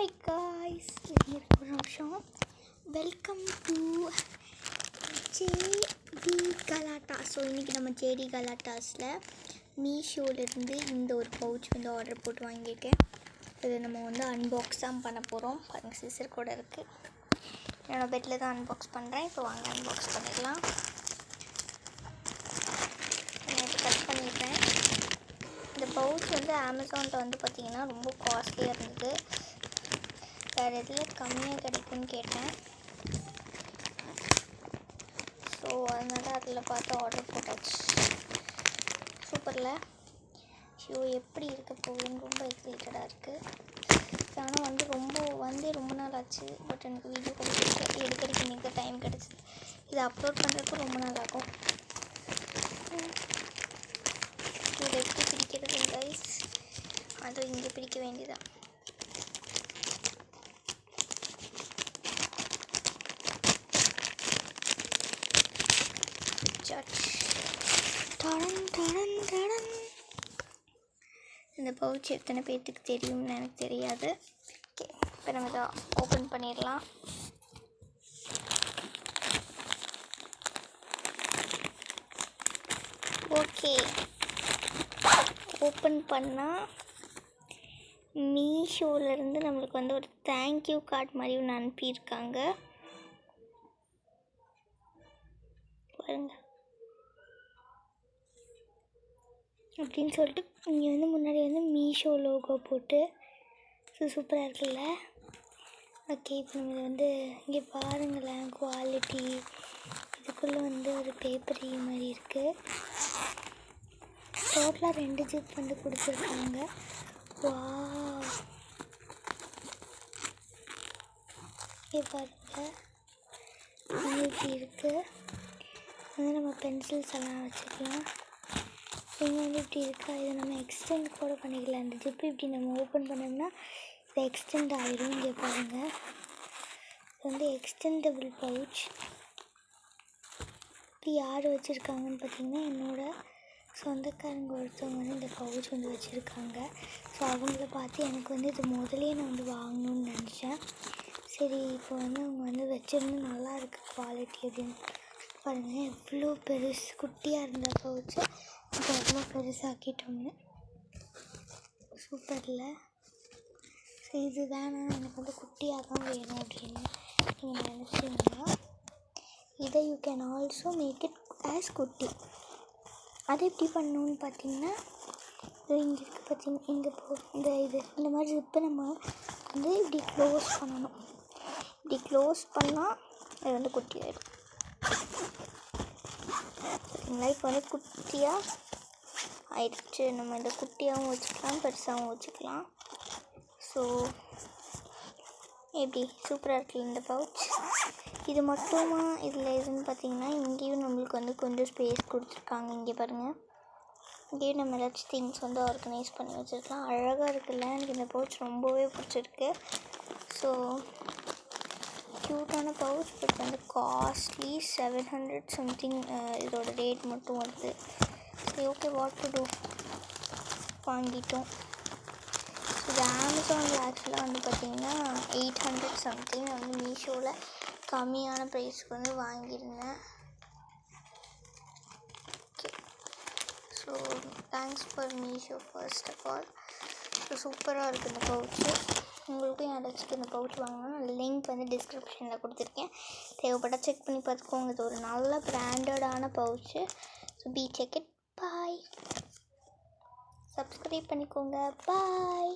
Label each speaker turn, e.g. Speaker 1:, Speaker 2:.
Speaker 1: Hi guys, ஒரு நிமிஷம். Welcome to JD கலாட்டா. ஸோ இன்றைக்கி நம்ம ஜேடி கலாட்டாஸில் மீஷோலேருந்து இந்த ஒரு பவுச் ஆர்டர் போட்டு வாங்கியிருக்கேன். இது நம்ம அன்பாக்ஸ் தான் பண்ண போகிறோம். பாருங்கள், சிசர் கூட இருக்குது. என்னோடய பெட்டில் தான் அன்பாக்ஸ் பண்ணுறேன். இப்போ வாங்க அன்பாக்ஸ் பண்ணிடலாம். கட் பண்ணிடுறேன். இந்த பவுச் அமேசானில் பார்த்திங்கன்னா ரொம்ப காஸ்ட்லியாக இருந்தது. வேறு எதில் கம்மியாக கிடைக்குன்னு கேட்டேன். ஸோ அதனால் அதில் பார்த்து ஆர்டர் போட்டாச்சு. சூப்பரில் ஷோ எப்படி இருக்க போகுதுன்னு ரொம்ப எக்ஸைட்டடாக இருக்குது. ஆனால் ரொம்ப நாள் ஆச்சு. பட் எனக்கு வீடியோ எடுக்கிறதுக்கு இன்றைக்கி டைம் கிடச்சிது. இதை அப்லோட் பண்ணுறதுக்கு ரொம்ப நாள் ஆகும். இது எப்படி பிடிக்கிறது கைஸ்? அது இங்கே பிடிக்க வேண்டியதான். இந்த பவுச் எத்தனை பேர்த்துக்கு தெரியும்னு எனக்கு தெரியாது. ஓகே, இப்போ நம்ம இதை ஓப்பன் பண்ணிடலாம். ஓகே, ஓப்பன் பண்ணால் மீஷோலேருந்து நம்மளுக்கு ஒரு தேங்க்யூ கார்டு மாதிரி ஒன்று அனுப்பியிருக்காங்க. பாருங்கள், அப்படின்னு சொல்லிட்டு இங்கே முன்னாடி மீஷோ லோகோ போட்டு சூப்பராக இருக்குல்ல. ஓகே, இப்போ நம்ம இதை இங்கே பாருங்களேன், குவாலிட்டி. இதுக்குள்ளே ஒரு பேப்பர் மாதிரி இருக்குது. டோட்டலாக 2 ஜிப் கொடுத்துருக்காங்க. வா, இங்கே பாருங்கள், இப்படி இருக்குது. நம்ம பென்சில்ஸ் எல்லாம் வச்சுக்கலாம். இங்கே இப்படி இருக்கா, இதை நம்ம எக்ஸ்டெண்ட் கூட பண்ணிக்கலாம். இந்த ஜிப்பு இப்படி நம்ம ஓப்பன் பண்ணோம்னா இதை எக்ஸ்டெண்ட் ஆகிடும். இங்கே பாருங்கள், இது எக்ஸ்டெண்டபிள் பவுச். இப்படி யார் வச்சுருக்காங்கன்னு பார்த்தீங்கன்னா, என்னோடய சொந்தக்காரங்க ஒருத்தவங்க இந்த பவுச் வச்சுருக்காங்க. ஸோ அவங்கள பார்த்து எனக்கு இது முதலே நான் வாங்கணும்னு நினச்சேன். சரி, இப்போ அவங்க வச்சுருந்து நல்லா இருக்குது குவாலிட்டி அப்படின்னு. பாருங்கள், எவ்வளோ பெருசு. குட்டியாக இருந்த பவுச்சு இப்போ எவ்வளோ பெருசாக்கிட்டோம்னு. சூப்பரில். ஸோ இது வேணாம், எனக்கு குட்டியாக தான் வேணும் அப்படின்னு நீங்கள் நினச்சிங்கன்னா இதை you can also make it as குட்டி. அதை எப்படி பண்ணணுன்னு பார்த்தீங்கன்னா, இங்கே இருக்குது பார்த்தீங்கன்னா, இந்த மாதிரி ஜிப்பை நம்ம இப்படி க்ளோஸ் பண்ணணும். இப்படி க்ளோஸ் பண்ணால் இது குட்டி ஆகிடும். இப்போ குட்டியாக ஆயிடுச்சு. நம்ம இந்த குட்டியாகவும் வச்சுக்கலாம், பெருசாகவும் வச்சுக்கலாம். ஸோ எப்படி சூப்பராக இருக்குது இந்த பவுச். இது மட்டுமா இதில் எதுன்னு பார்த்தீங்கன்னா, இங்கேயும் நம்மளுக்கு கொஞ்சம் ஸ்பேஸ் கொடுத்துருக்காங்க. இங்கே பாருங்கள், இங்கேயும் நம்ம ஏதாச்சும் திங்ஸ் ஆர்கனைஸ் பண்ணி வச்சுருக்கலாம். அழகாக இருக்குல்ல, எனக்கு இந்த பவுச் ரொம்பவே பிடிச்சிருக்கு. ஸோ க்யூட்டான பவுச். பட் காஸ்ட்லி 700 சம்திங் இதோட ரேட் மட்டும் வருது. சரி, ஓகே, வாட் டு டூ, வாங்கிட்டோம். இது அமேசானில் ஆக்சுவலாக பார்த்திங்கன்னா 800 சம்திங். மீஷோவில் கம்மியான ப்ரைஸ்க்கு வாங்கியிருந்தேன். Okay, so thanks for Meesho first of all. ஸோ சூப்பராக இருக்குது இந்த பவுச்சு. உங்களுக்கும் யாராச்சும் இந்த பவுச் வாங்கணும்னா லிங்க் டிஸ்கிரிப்ஷனில் கொடுத்துருக்கேன். தேவைப்பட்டால் செக் பண்ணி பார்த்துக்கோங்க. இது ஒரு நல்ல பிராண்டடான pouch. So be check it. Bye. Subscribe பண்ணிக்கோங்க. பாய்.